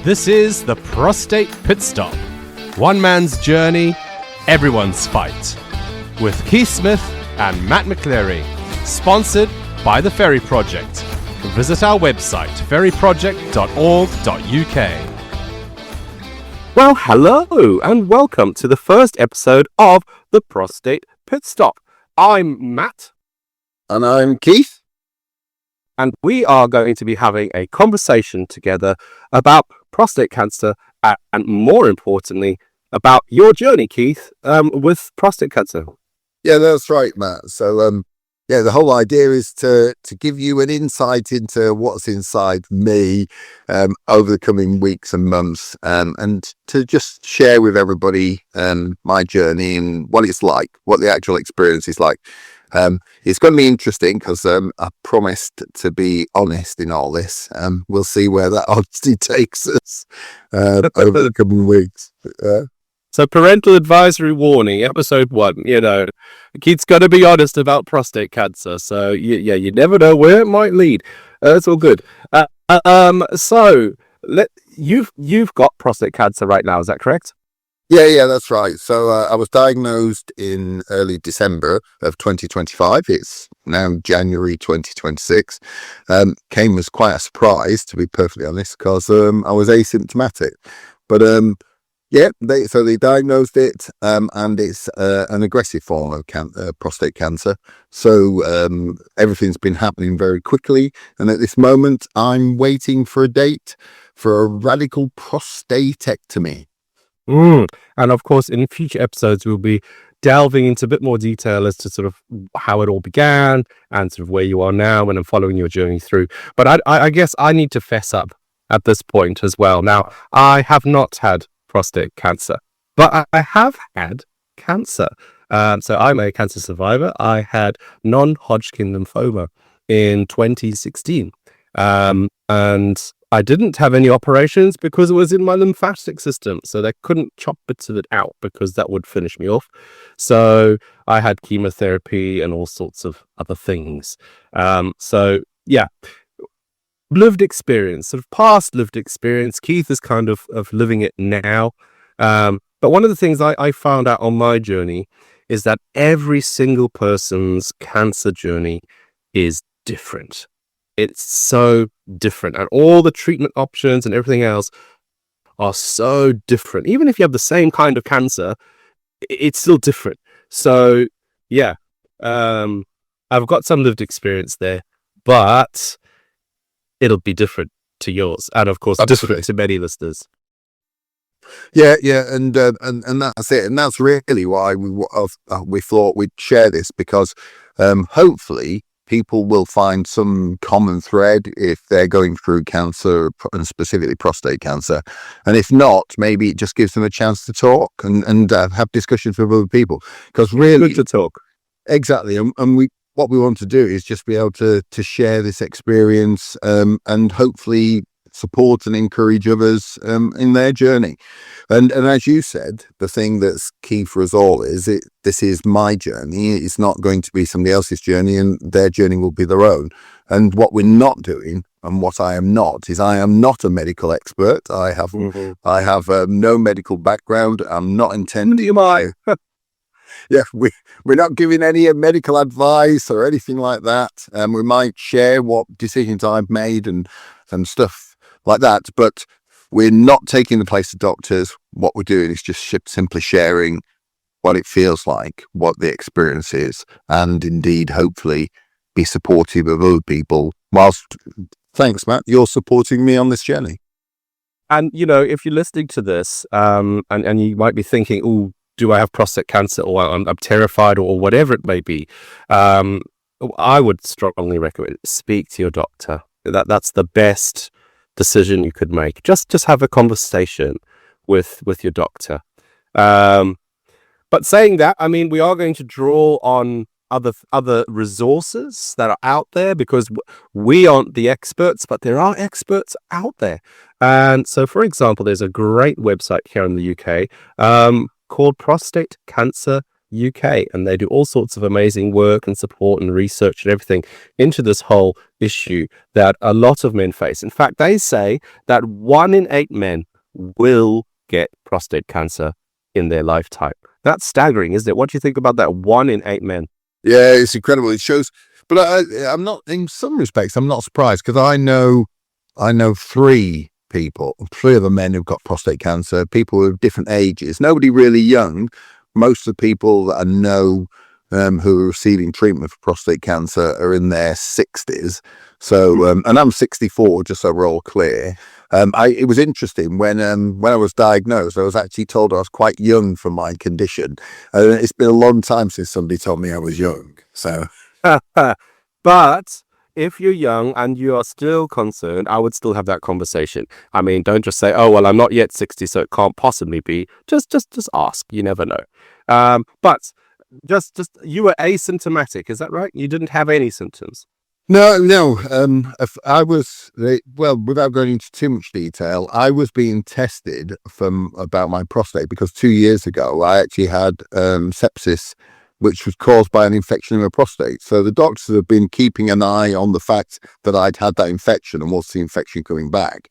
This is the Prostate Pitstop. One man's journey, everyone's fight. With Keith Smith and Matt McChlery. Sponsored by the Ferry Project. Visit our website, ferryproject.org.uk. Well, hello, and welcome to the first episode of the Prostate Pitstop. I'm Matt. And I'm Keith. And we are going to be having a conversation together about prostate cancer and more importantly, about your journey, Keith, with prostate cancer. Yeah, that's right, Matt. So, the whole idea is to give you an insight into what's inside me over the coming weeks and months, and to just share with everybody my journey and what it's like, what the actual experience is like. It's going to be interesting because I promised to be honest in all this. We'll see where that honesty takes us over the coming weeks. So parental advisory warning, episode 1, Keith's got to be honest about prostate cancer. So you never know where it might lead. That's all good. So you've got prostate cancer right now. Is that correct? Yeah, that's right. So I was diagnosed in early December of 2025. It's now January 2026. Came as quite a surprise, to be perfectly honest, because I was asymptomatic. But they diagnosed it, and it's an aggressive form of prostate cancer. So everything's been happening very quickly. And at this moment, I'm waiting for a date for a radical prostatectomy. And of course, in future episodes, we'll be delving into a bit more detail as to sort of how it all began and sort of where you are now and following your journey through. But I guess I need to fess up at this point as well. Now, I have not had prostate cancer, but I have had cancer. So I'm a cancer survivor. I had non-Hodgkin lymphoma in 2016. And I didn't have any operations because it was in my lymphatic system. So they couldn't chop bits of it out because that would finish me off. So I had chemotherapy and all sorts of other things. Lived experience, sort of past lived experience. Keith is kind of living it now. But one of the things I found out on my journey is that every single person's cancer journey is different. It's so different, and all the treatment options and everything else are so different. Even if you have the same kind of cancer, it's still different. So I've got some lived experience there, but it'll be different to yours, and of course different to many listeners. Yeah, and that's it, and that's really why we thought we'd share this, because hopefully people will find some common thread if they're going through cancer, and specifically prostate cancer. And if not, maybe it just gives them a chance to talk and have discussions with other people. Because really, good to talk. Exactly. And what we want to do is just be able to share this experience and hopefully support and encourage others in their journey. And as you said, the thing that's key for us all is this is my journey. It's not going to be somebody else's journey, and their journey will be their own. And what we're not doing, and what I am not, is I am not a medical expert. I have no medical background. I'm not intending. Yeah, we're not giving any medical advice or anything like that. We might share what decisions I've made and stuff like that, but we're not taking the place of doctors. What we're doing is just simply sharing what it feels like, what the experience is, and indeed, hopefully, be supportive of other people. Whilst, thanks, Matt, you're supporting me on this journey. And, if you're listening to this, and you might be thinking, oh, do I have prostate cancer, or I'm terrified, or whatever it may be, I would strongly recommend speak to your doctor. That's the best decision you could make. Just have a conversation with your doctor. But saying that, we are going to draw on other resources that are out there, because we aren't the experts, but there are experts out there. And so, for example, there's a great website here in the UK called Prostate Cancer UK, and they do all sorts of amazing work and support and research and everything into this whole issue that a lot of men face. In fact, they say that 1 in 8 men will get prostate cancer in their lifetime. That's staggering, isn't it? What do you think about that? 1 in 8 men. Yeah, it's incredible. It shows, but I'm not, in some respects, I'm not surprised, because I know 3 people, 3 of the men who've got prostate cancer, people of different ages, nobody really young. Most of the people that I know who are receiving treatment for prostate cancer are in their 60s. So, and I'm 64, just so we're all clear. It was interesting when I was diagnosed, I was actually told I was quite young for my condition. It's been a long time since somebody told me I was young. So, but if you're young and you are still concerned, I would still have that conversation. I mean, don't just say, "Oh, well, I'm not yet 60, so it can't possibly be." Just ask. You never know. But just you were asymptomatic, is that right? You didn't have any symptoms. no. If I was, well, without going into too much detail, I was being tested about my prostate, because 2 years ago I actually had sepsis, which was caused by an infection in my prostate. So the doctors have been keeping an eye on the fact that I'd had that infection and what's the infection coming back.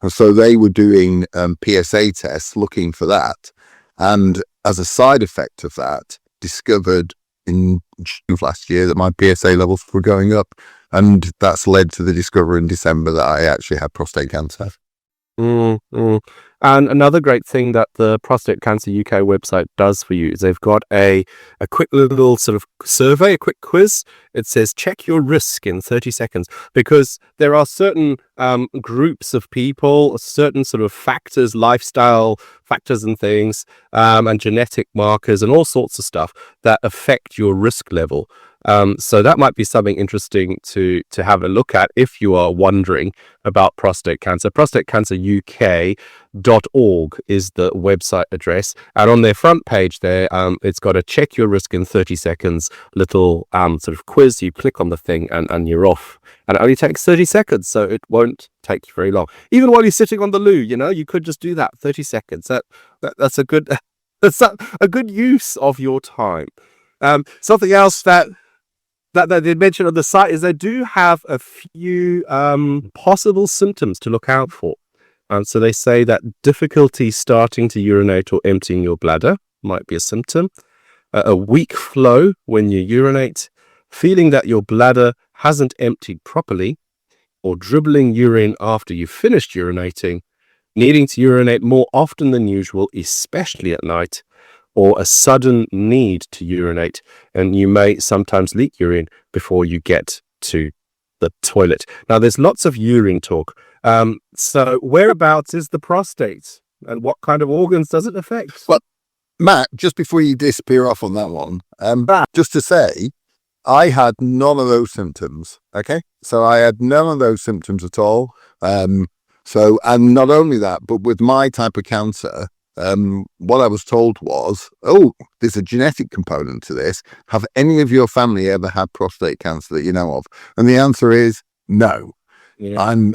And so they were doing PSA tests looking for that. And as a side effect of that, discovered in June of last year that my PSA levels were going up. And that's led to the discovery in December that I actually had prostate cancer. And another great thing that the Prostate Cancer UK website does for you is they've got a quick little sort of survey, a quick quiz. It says, check your risk in 30 seconds, because there are certain groups of people, certain sort of factors, lifestyle factors and things, and genetic markers and all sorts of stuff that affect your risk level. So that might be something interesting to have a look at if you are wondering about prostate cancer. ProstateCancerUK.org is the website address, and on their front page there, it's got a check your risk in 30 seconds little sort of quiz. You click on the thing and you're off, and it only takes 30 seconds, so it won't take you very long. Even while you're sitting on the loo, you could just do that. 30 seconds. That's a good that's a good use of your time. Something else that they mentioned on the site is they do have a few possible symptoms to look out for. So they say that difficulty starting to urinate or emptying your bladder might be a symptom. A weak flow when you urinate, feeling that your bladder hasn't emptied properly, or dribbling urine after you've finished urinating, needing to urinate more often than usual, especially at night, or a sudden need to urinate, and you may sometimes leak urine before you get to the toilet. Now, there's lots of urine talk. So whereabouts is the prostate, and what kind of organs does it affect? Well, Matt, just before you disappear off on that one, just to say, I had none of those symptoms. Okay, so I had none of those symptoms at all. And not only that, but with my type of cancer, what I was told was, there's a genetic component to this. Have any of your family ever had prostate cancer that you know of? And the answer is no. Yeah. I'm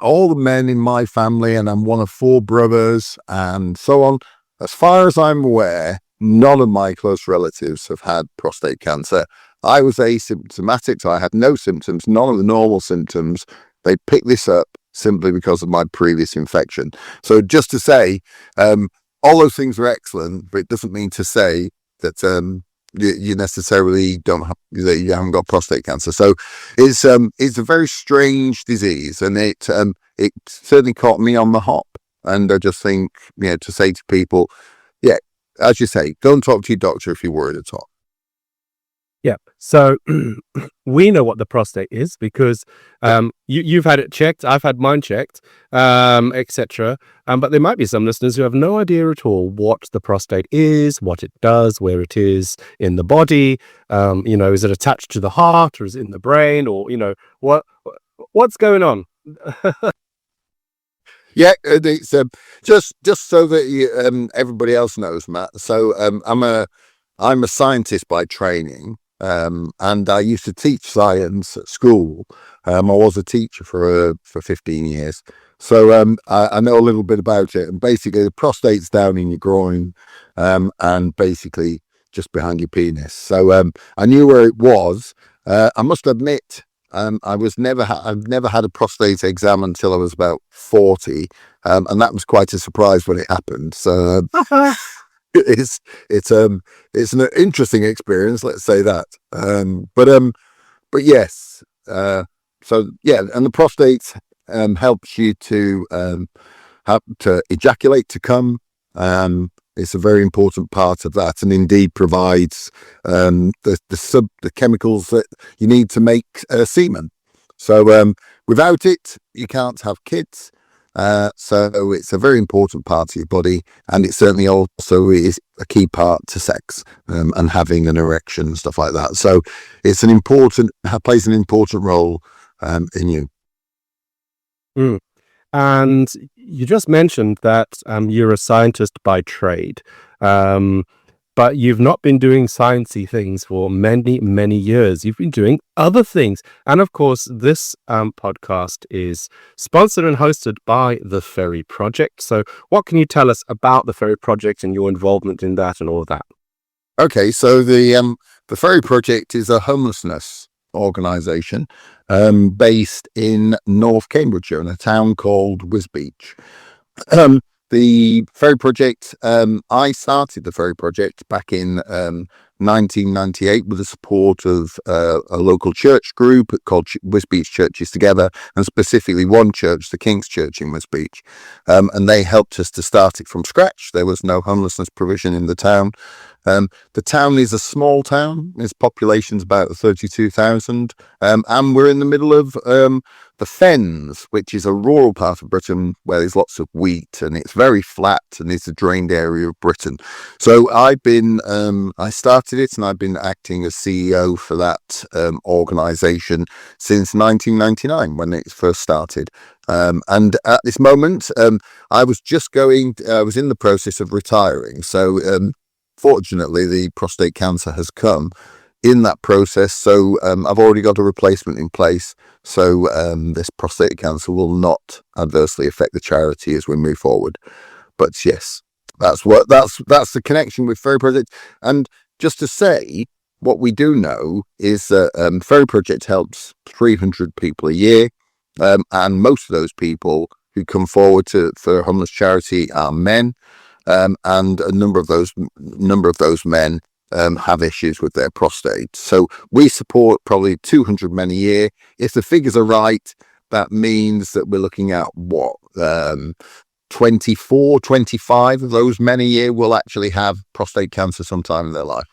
all the men in my family, and I'm one of 4 brothers and so on. As far as I'm aware, none of my close relatives have had prostate cancer. I was asymptomatic, so I had no symptoms, none of the normal symptoms. They picked this up simply because of my previous infection. So just to say, all those things are excellent, but it doesn't mean to say that you necessarily that you haven't got prostate cancer. So it's a very strange disease, and it certainly caught me on the hop. And I just think, to say to people, as you say, go and talk to your doctor if you're worried at all. Yeah. So we know what the prostate is because you've had it checked. I've had mine checked, etc. But there might be some listeners who have no idea at all what the prostate is, what it does, where it is in the body. Is it attached to the heart, or is it in the brain, or what's going on? Yeah, it's just so that everybody else knows, Matt. So I'm a scientist by training. And I used to teach science at school. I was a teacher for 15 years. So I know a little bit about it. And basically, the prostate's down in your groin. And basically, just behind your penis. So I knew where it was. I must admit, I've never had a prostate exam until I was about 40, and that was quite a surprise when it happened. So it's an interesting experience, let's say that. But yes, so yeah, and the prostate helps you to have to ejaculate, to come. It's a very important part of that, and indeed provides the chemicals that you need to make semen. So without it, you can't have kids. So it's a very important part of your body, and it certainly also is a key part to sex and having an erection and stuff like that. So it's plays an important role in you. Mm. And you just mentioned that you're a scientist by trade, but you've not been doing sciencey things for many, many years. You've been doing other things. And of course, this podcast is sponsored and hosted by the Ferry Project. So what can you tell us about the Ferry Project and your involvement in that and all of that? Okay, so the Ferry Project is a homelessness organisation based in North Cambridgeshire in a town called Wisbech. The Ferry Project, I started the Ferry Project back in 1998 with the support of a local church group called Wisbech Churches Together, and specifically one church, the King's Church in Wisbech. And they helped us to start it from scratch. There was no homelessness provision in the town. The town is a small town. Its population's about 32,000. And we're in the middle of the Fens, which is a rural part of Britain where there's lots of wheat, and it's very flat, and it's a drained area of Britain. So I started it, and I've been acting as CEO for that organisation since 1999 when it first started. And at this moment, I was in the process of retiring. So fortunately, the prostate cancer has come in that process. So I've already got a replacement in place. So this prostate cancer will not adversely affect the charity as we move forward. But yes, that's the connection with Ferry Project. And just to say, what we do know is that Ferry Project helps 300 people a year. And most of those people who come forward for a homeless charity are men. And a number of those men have issues with their prostate. So we support probably 200 men a year. If the figures are right, that means that we're looking at 24, 25 of those men a year will actually have prostate cancer sometime in their life.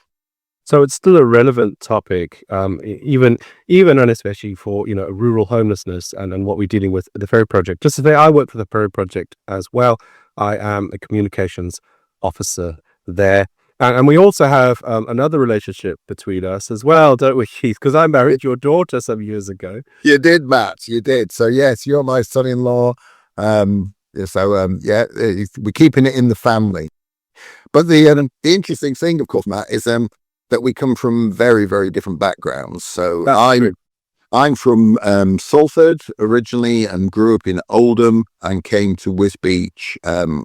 So it's still a relevant topic, even and especially for rural homelessness and what we're dealing with at the Ferry Project. Just to say, I work for the Ferry Project as well. I am a communications officer there, and we also have another relationship between us as well, don't we, Keith? Because I married your daughter some years ago. You did, Matt. You did. So yes, you're my son-in-law. We're keeping it in the family. But the interesting thing, of course, Matt, is that we come from very, very different backgrounds. So I'm from Salford originally and grew up in Oldham and came to Wisbech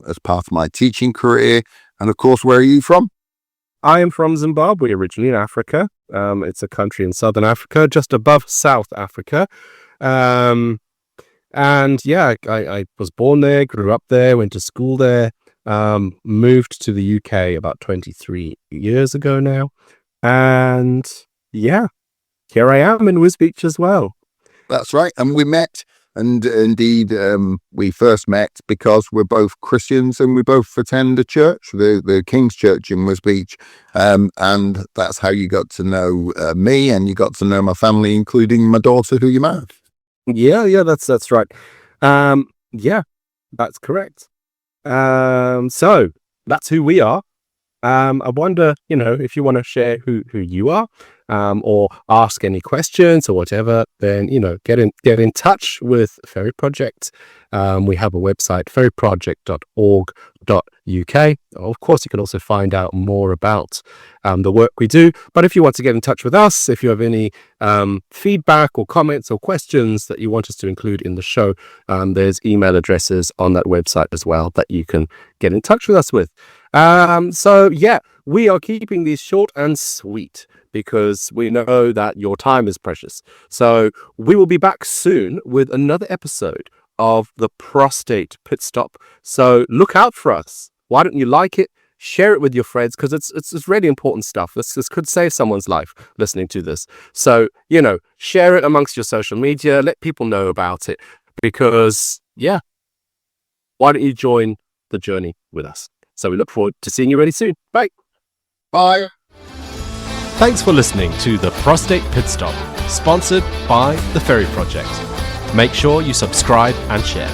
as part of my teaching career. And of course, where are you from? I am from Zimbabwe originally, in Africa. It's a country in southern Africa, just above South Africa. And yeah, I was born there, grew up there, went to school there, moved to the UK about 23 years ago now. And yeah, here I am in Wisbech as well. That's right. And we met, and indeed, we first met because we're both Christians and we both attend a church, the King's Church in Wisbech. And that's how you got to know me, and you got to know my family, including my daughter, who you married. Yeah, that's right. Yeah, that's correct. So that's who we are. I wonder, if you want to share who you are, or ask any questions or whatever, then, get in touch with Ferry Project. We have a website, ferryproject.org.uk. Of course, you can also find out more about the work we do. But if you want to get in touch with us, if you have any feedback or comments or questions that you want us to include in the show, there's email addresses on that website as well that you can get in touch with us with. So yeah, we are keeping these short and sweet because we know that your time is precious. So we will be back soon with another episode of the Prostate Pitstop. So look out for us. Why don't you like it? Share it with your friends because it's really important stuff. This could save someone's life listening to this. So, share it amongst your social media. Let people know about it because, yeah, why don't you join the journey with us? So we look forward to seeing you really soon. Bye. Bye. Thanks for listening to the Prostate Pitstop, sponsored by the Ferry Project. Make sure you subscribe and share.